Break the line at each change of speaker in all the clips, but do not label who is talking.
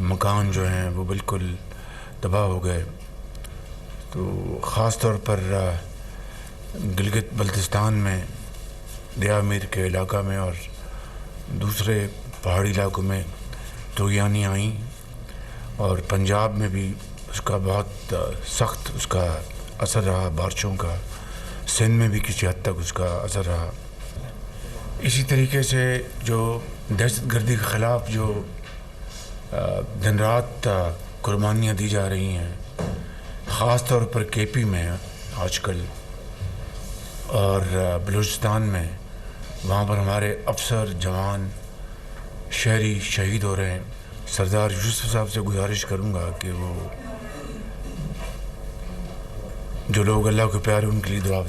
مکان جو ہیں وہ بالکل تباہ ہو گئے. تو خاص طور پر گلگت بلتستان میں دیا میر کے علاقہ میں اور دوسرے پہاڑی علاقوں میں طوفانیں آئیں, اور پنجاب میں بھی اس کا بہت سخت اس کا اثر رہا بارشوں کا, سندھ میں بھی کسی حد تک اس کا اثر رہا. اسی طریقے سے جو دہشت گردی کے خلاف جو دن رات قربانیاں دی جا رہی ہیں, خاص طور پر کے پی میں آج کل اور بلوچستان میں, وہاں پر ہمارے افسر جوان شہری شہید ہو رہے ہیں. سردار یوسف صاحب سے گزارش کروں گا کہ وہ جو لوگ اللہ کے پیارے ان کے لیے دعا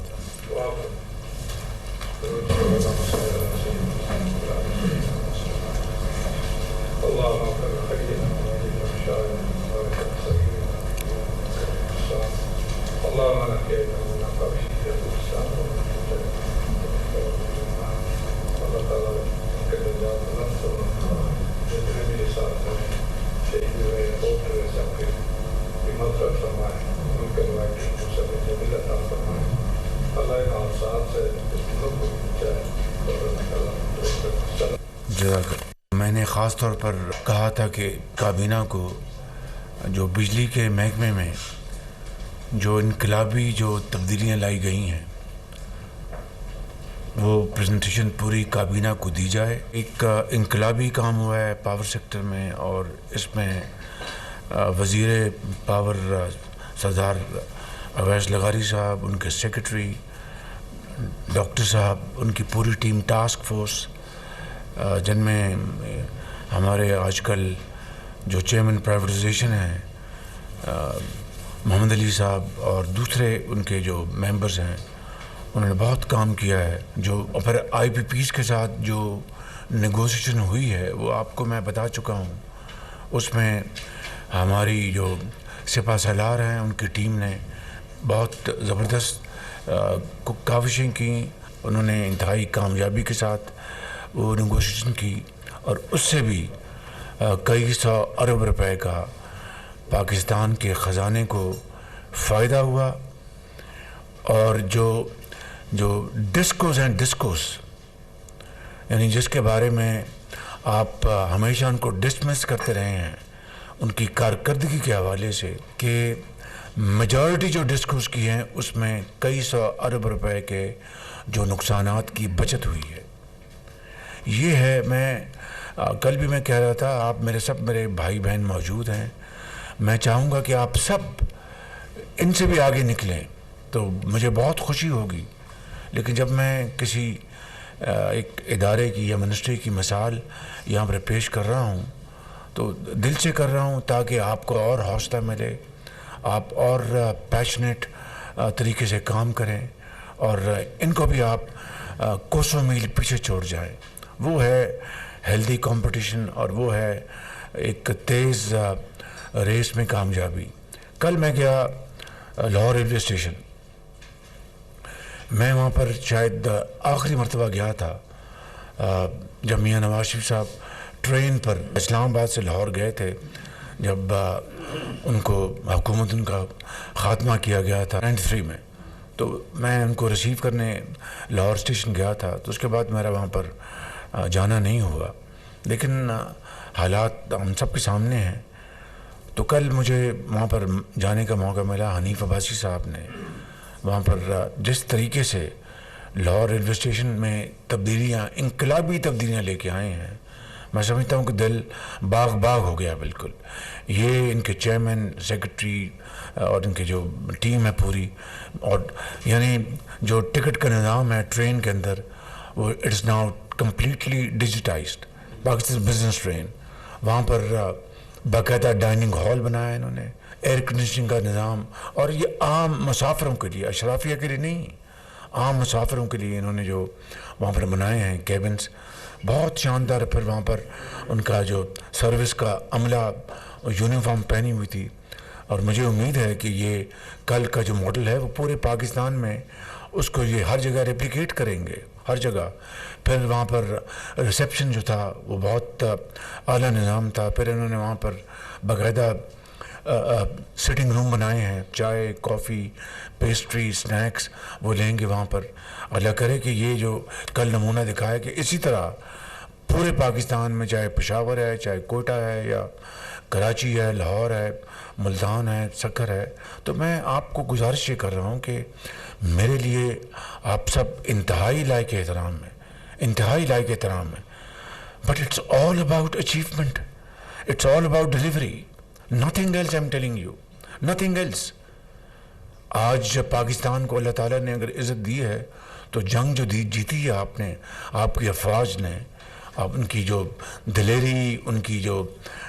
میں نے خاص طور پر کہا تھا کہ کابینہ کو جو بجلی کے محکمے میں جو انقلابی جو تبدیلیاں لائی گئی ہیں وہ پریزنٹیشن پوری کابینہ کو دی جائے. ایک انقلابی کام ہوا ہے پاور سیکٹر میں, اور اس میں وزیر پاور سردار اویس لغاری صاحب, ان کے سیکرٹری ڈاکٹر صاحب, ان کی پوری ٹیم ٹاسک فورس, جن میں ہمارے آج کل جو چیئرمین پرائیویٹائزیشن ہیں محمد علی صاحب اور دوسرے ان کے جو ممبرز ہیں, انہوں نے بہت کام کیا ہے. جو پھر آئی پی پیز کے ساتھ جو نیگوسیشن ہوئی ہے وہ آپ کو میں بتا چکا ہوں. اس میں ہماری جو سپہ سالار ہیں ان کی ٹیم نے بہت زبردست کاوشیں کی. انہوں نے انتہائی کامیابی کے ساتھ وہ نیگوشیشن کی, اور اس سے بھی کئی سو ارب روپے کا پاکستان کے خزانے کو فائدہ ہوا. اور جو ڈسکوز ہیں ڈسکوز, یعنی جس کے بارے میں آپ ہمیشہ ان کو ڈسمس کرتے رہے ہیں ان کی کارکردگی کے حوالے سے, کہ میجورٹی جو ڈسکوز کی ہیں اس میں کئی سو ارب روپے کے جو نقصانات کی بچت ہوئی ہے. یہ ہے, میں کل بھی میں کہہ رہا تھا, آپ میرے بھائی بہن موجود ہیں, میں چاہوں گا کہ آپ سب ان سے بھی آگے نکلیں تو مجھے بہت خوشی ہوگی. لیکن جب میں کسی ایک ادارے کی یا منسٹری کی مثال یہاں پر پیش کر رہا ہوں تو دل سے کر رہا ہوں تاکہ آپ کو اور حوصلہ ملے, آپ اور پیشنیٹ طریقے سے کام کریں, اور ان کو بھی آپ کوسوں میل پیچھے چھوڑ جائیں. وہ ہے ہیلدی کمپٹیشن, اور وہ ہے ایک تیز ریس میں کامیابی. کل میں گیا لاہور ریلوے اسٹیشن, میں وہاں پر شاید آخری مرتبہ گیا تھا جب میاں نواز شریف صاحب ٹرین پر اسلام آباد سے لاہور گئے تھے, جب ان کو حکومت ان کا خاتمہ کیا گیا تھا 93 میں. تو میں ان کو ریسیو کرنے لاہور اسٹیشن گیا تھا, تو اس کے بعد میرا وہاں پر جانا نہیں ہوا. لیکن حالات ہم سب کے سامنے ہیں. تو کل مجھے وہاں پر جانے کا موقع ملا. حنیف عباسی صاحب نے وہاں پر جس طریقے سے لاہور ریلوے اسٹیشن میں تبدیلیاں, انقلابی تبدیلیاں لے کے آئے ہیں, میں سمجھتا ہوں کہ دل باغ ہو گیا بالکل. یہ ان کے چیئرمین, سیکرٹری اور ان کی جو ٹیم ہے پوری, اور یعنی جو ٹکٹ کا نظام ہے ٹرین کے اندر وہ it's now completely digitized. Pakistan business train, وہاں پر باقاعدہ ڈائننگ ہال بنایا ہے انہوں نے, ایئر کنڈیشننگ کا نظام, اور یہ عام مسافروں کے لیے, اشرافیہ کے لیے نہیں, عام مسافروں کے لیے انہوں نے جو وہاں پر بنائے ہیں کیبنس, بہت شاندار. پھر وہاں پر ان کا جو سروس کا عملہ یونیفارم پہنی ہوئی تھی, اور مجھے امید ہے کہ یہ کل کا جو ماڈل ہے وہ پورے پاکستان میں اس کو یہ ہر جگہ ریپلیکیٹ کریں گے، ہر جگہ. پھر وہاں پر ریسیپشن جو تھا وہ بہت اعلیٰ نظام تھا. پھر انہوں نے وہاں پر باقاعدہ سٹنگ روم بنائے ہیں، چائے، کافی، پیسٹری، سنیکس وہ لیں گے وہاں پر. اللہ کرے کہ یہ جو کل نمونہ دکھایا کہ اسی طرح پورے پاکستان میں، چاہے پشاور ہے، چاہے کوئٹہ ہے، یا کراچی ہے، لاہور ہے، ملتان ہے، سکر ہے. تو میں آپ کو گزارش یہ کر رہا ہوں کہ میرے لیے آپ سب انتہائی لائق احترام ہے، انتہائی لائق احترام ہے. But it's all about achievement, it's all about delivery, nothing else. I am telling you, nothing else. آج پاکستان کو اللہ تعالیٰ نے اگر عزت دی ہے تو جنگ جو جیتی ہے آپ نے، آپ کی افواج نے، اب ان کی جو دلیری، ان کی جو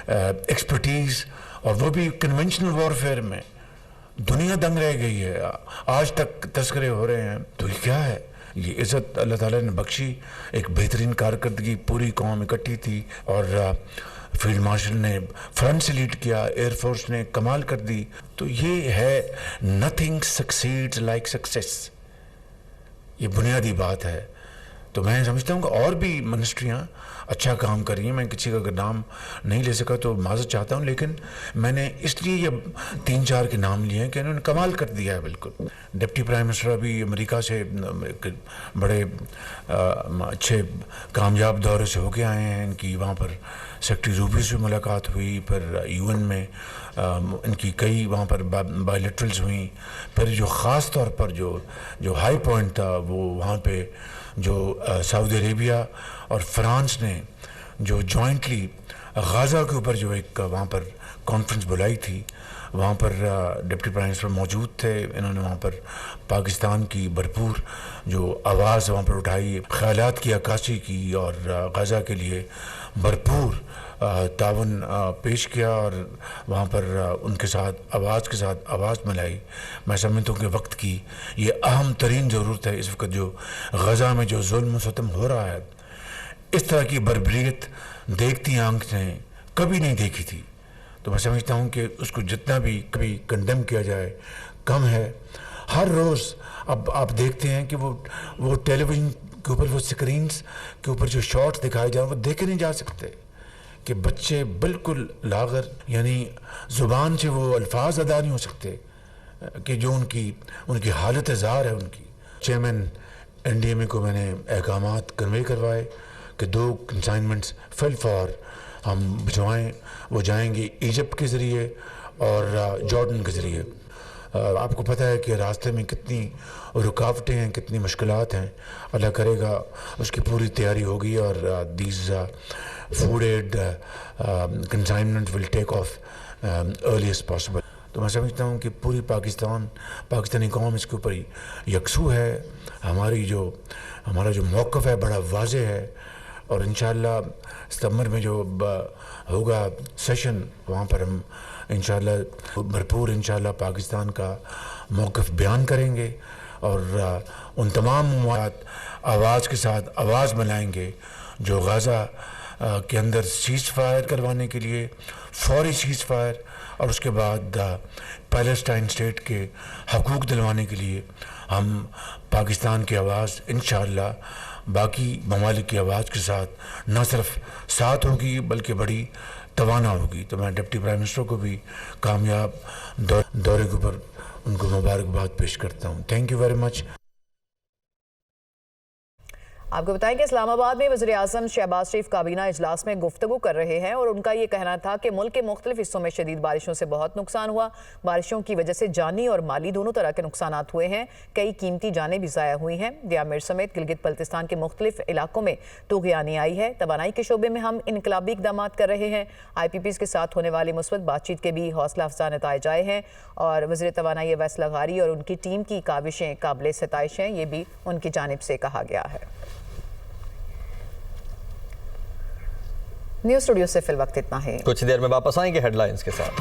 ایکسپرٹیز، اور وہ بھی کنونشنل وارفیئر میں، دنیا دنگ رہ گئی ہے. آج تک تذکرے ہو رہے ہیں. تو یہ کیا ہے؟ یہ عزت اللہ تعالیٰ نے بخشی. ایک بہترین کارکردگی، پوری قوم اکٹھی تھی، اور فیلڈ مارشل نے فرنٹ سے لیڈ کیا، ایئر فورس نے کمال کر دی. تو یہ ہے نتھنگ سکسیڈز لائک سکسیس. یہ بنیادی بات ہے. تو میں سمجھتا ہوں کہ اور بھی منسٹریاں اچھا کام کر رہی ہیں. میں کسی کا اگر نام نہیں لے سکا تو معذرت چاہتا ہوں، لیکن میں نے اس لیے یہ 3-4 کے نام لیے ہیں کہ انہوں نے کمال کر دیا ہے بالکل. ڈپٹی پرائم منسٹر ابھی امریکہ سے بڑے اچھے کامیاب دورے سے ہو کے آئے ہیں. ان کی وہاں پر سیکرٹری روبیو سے ملاقات ہوئی، پھر UN میں ان کی کئی وہاں پر بائیلیٹرلز ہوئیں. پھر جو خاص طور پر جو ہائی پوائنٹ تھا وہ وہاں پہ جو سعودی عربیہ اور فرانس نے جو جوائنٹلی غازہ کے اوپر جو ایک وہاں پر کانفرنس بلائی تھی، وہاں پر ڈپٹی پرائم منسٹر موجود تھے. انہوں نے وہاں پر پاکستان کی بھرپور جو آواز وہاں پر اٹھائی، خیالات کی عکاسی کی، اور غازہ کے لیے بھرپور تعاون پیش کیا، اور وہاں پر ان کے ساتھ آواز ملائی. میں سمجھتا ہوں کہ وقت کی یہ اہم ترین ضرورت ہے اس وقت. جو غزہ میں جو ظلم و ستم ہو رہا ہے، اس طرح کی بربریت دیکھتی آنکھ نے کبھی نہیں دیکھی تھی. تو میں سمجھتا ہوں کہ اس کو جتنا بھی کبھی کنڈیم کیا جائے کم ہے. ہر روز اب آپ دیکھتے ہیں کہ وہ ٹیلی ویژن کے اوپر، وہ سکرینز کے اوپر جو شارٹس دکھائے جائیں وہ دیکھے نہیں جا سکتے کہ بچے بالکل لاغر، یعنی زبان سے وہ الفاظ ادا نہیں ہو سکتے کہ جو ان کی حالت زار ہے. ان کی چیئرمین NDMA کو میں نے احکامات کنوے کروائے کہ 2 کنسائنمنٹس فل فور ہم بھجوائیں. وہ جائیں گے ایجپٹ کے ذریعے اور جارڈن کے ذریعے. آپ کو پتہ ہے کہ راستے میں کتنی رکاوٹیں ہیں، کتنی مشکلات ہیں. اللہ کرے گا اس کی پوری تیاری ہوگی، اور these food aid consignment will take off earliest possible. تو میں سمجھتا ہوں کہ پوری پاکستانی قوم اس کے اوپر یکسو ہے. ہمارا جو موقف ہے بڑا واضح ہے، اور انشاءاللہ ستمبر میں جو ہوگا سیشن، وہاں پر ہم انشاءاللہ بھرپور انشاءاللہ پاکستان کا موقف بیان کریں گے، اور ان تمام ممالک آواز کے ساتھ آواز ملائیں گے جو غزہ کے اندر سیز فائر کروانے کے لیے، فوری سیز فائر، اور اس کے بعد پیلسٹائن اسٹیٹ کے حقوق دلوانے کے لیے ہم پاکستان کی آواز انشاءاللہ باقی ممالک کی آواز کے ساتھ نہ صرف ساتھ ہوگی بلکہ بڑی توانا ہوگی. تو میں ڈپٹی پرائم منسٹر کو بھی کامیاب دورے کے اوپر ان کو مبارکباد پیش کرتا ہوں. Thank you very much.
آپ کو بتائیں کہ اسلام آباد میں وزیر اعظم شہباز شریف کابینہ اجلاس میں گفتگو کر رہے ہیں، اور ان کا یہ کہنا تھا کہ ملک کے مختلف حصوں میں شدید بارشوں سے بہت نقصان ہوا. بارشوں کی وجہ سے جانی اور مالی دونوں طرح کے نقصانات ہوئے ہیں. کئی قیمتی جانیں بھی ضائع ہوئی ہیں. دیامر سمیت گلگت بلتستان کے مختلف علاقوں میں طغیانی آئی ہے. توانائی کے شعبے میں ہم انقلابی اقدامات کر رہے ہیں. IPPs کے ساتھ ہونے والی مثبت بات چیت کے بھی حوصلہ افزا نتائج آئے ہیں، اور وزیر توانائی اویس لغاری اور ان کی ٹیم کی کاوشیں قابل ستائش ہیں. یہ بھی ان کی جانب سے کہا گیا ہے. نیوز اسٹوڈیو سے فی الوقت اتنا ہے.
کچھ دیر میں واپس آئیں گے ہیڈ لائنز کے ساتھ.